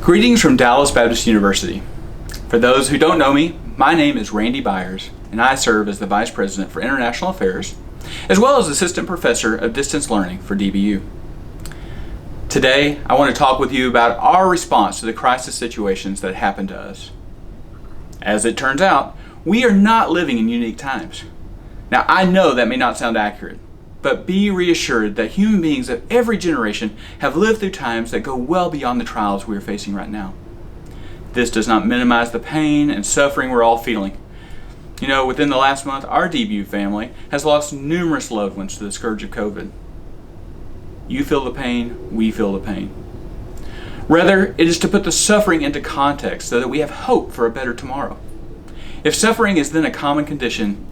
Greetings from Dallas Baptist University. For those who don't know me, my name is Randy Byers, and I serve as the Vice President for International Affairs, as well as Assistant Professor of Distance Learning for DBU. Today, I want to talk with you about our response to the crisis situations that happen to us. As it turns out, we are not living in unique times. Now, I know that may not sound accurate, but be reassured that human beings of every generation have lived through times that go well beyond the trials we are facing right now. This does not minimize the pain and suffering we're all feeling. You know, within the last month, our DBU family has lost numerous loved ones to the scourge of COVID. You feel the pain, we feel the pain. Rather, it is to put the suffering into context so that we have hope for a better tomorrow. If suffering is then a common condition,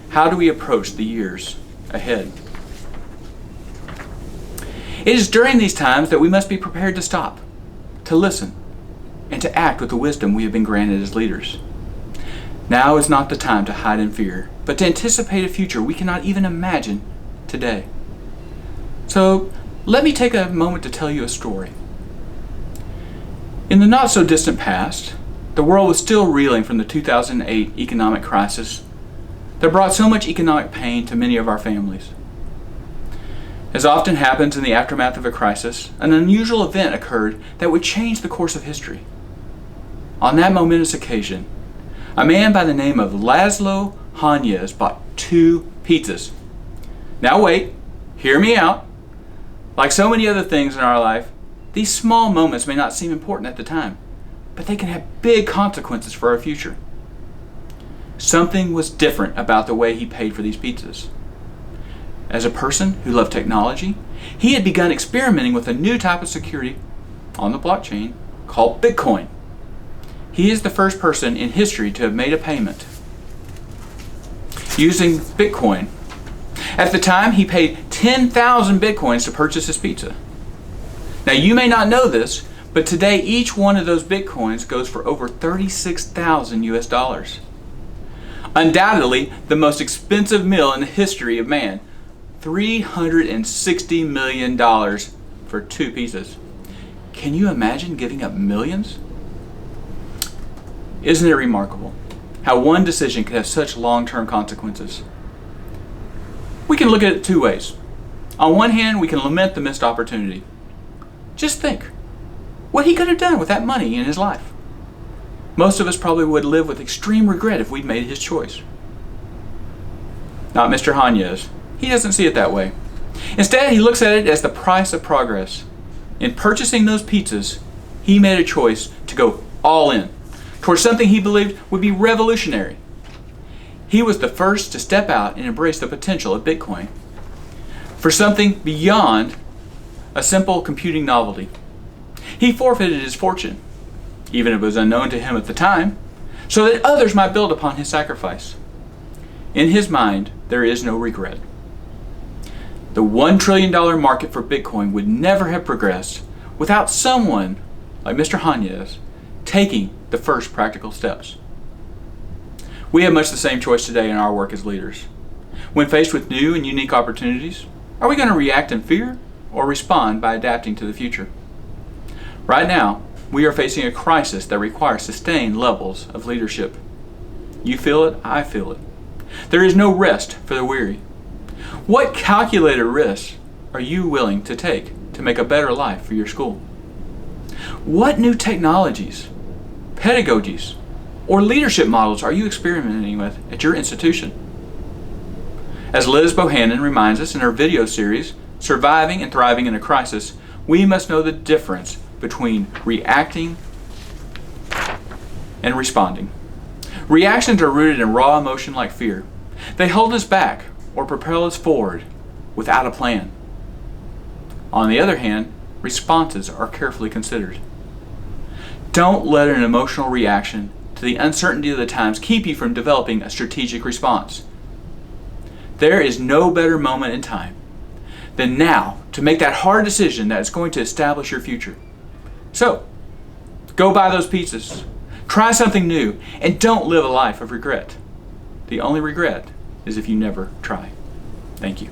how do we approach the years ahead? It is during these times that we must be prepared to stop, to listen, and to act with the wisdom we have been granted as leaders. Now is not the time to hide in fear, but to anticipate a future we cannot even imagine today. So, let me take a moment to tell you a story. In the not-so-distant past, the world was still reeling from the 2008 economic crisis that brought so much economic pain to many of our families. As often happens in the aftermath of a crisis, an unusual event occurred that would change the course of history. On that momentous occasion, a man by the name of Laszlo Hanyecz bought 2 pizzas. Now wait, hear me out. Like so many other things in our life, these small moments may not seem important at the time, but they can have big consequences for our future. Something was different about the way he paid for these pizzas. As a person who loved technology, he had begun experimenting with a new type of security on the blockchain called Bitcoin. He is the first person in history to have made a payment using Bitcoin. At the time, he paid 10,000 Bitcoins to purchase his pizza. Now, you may not know this, but today each one of those Bitcoins goes for over 36,000 US dollars. Undoubtedly, the most expensive meal in the history of man. $360 million for 2 pizzas. Can you imagine giving up millions? Isn't it remarkable how one decision could have such long-term consequences? We can look at it 2 ways. On one hand, we can lament the missed opportunity. Just think what he could have done with that money in his life. Most of us probably would live with extreme regret if we'd made his choice. Not Mr. Hanyecz. He doesn't see it that way. Instead, he looks at it as the price of progress. In purchasing those pizzas, he made a choice to go all in towards something he believed would be revolutionary. He was the first to step out and embrace the potential of Bitcoin for something beyond a simple computing novelty. He forfeited his fortune, even if it was unknown to him at the time, so that others might build upon his sacrifice. In his mind, there is no regret. The $1 trillion market for Bitcoin would never have progressed without someone like Mr. Hanyecz taking the first practical steps. We have much the same choice today in our work as leaders. When faced with new and unique opportunities, are we going to react in fear or respond by adapting to the future? Right now, we are facing a crisis that requires sustained levels of leadership. You feel it, I feel it. There is no rest for the weary. What calculated risks are you willing to take to make a better life for your school? What new technologies, pedagogies, or leadership models are you experimenting with at your institution? As Liz Bohannon reminds us in her video series, Surviving and Thriving in a Crisis, we must know the difference between reacting and responding. Reactions are rooted in raw emotion like fear. They hold us back or propel us forward without a plan. On the other hand, responses are carefully considered. Don't let an emotional reaction to the uncertainty of the times keep you from developing a strategic response. There is no better moment in time than now to make that hard decision that is going to establish your future. So, go buy those pizzas, try something new, and don't live a life of regret. The only regret is if you never try. Thank you.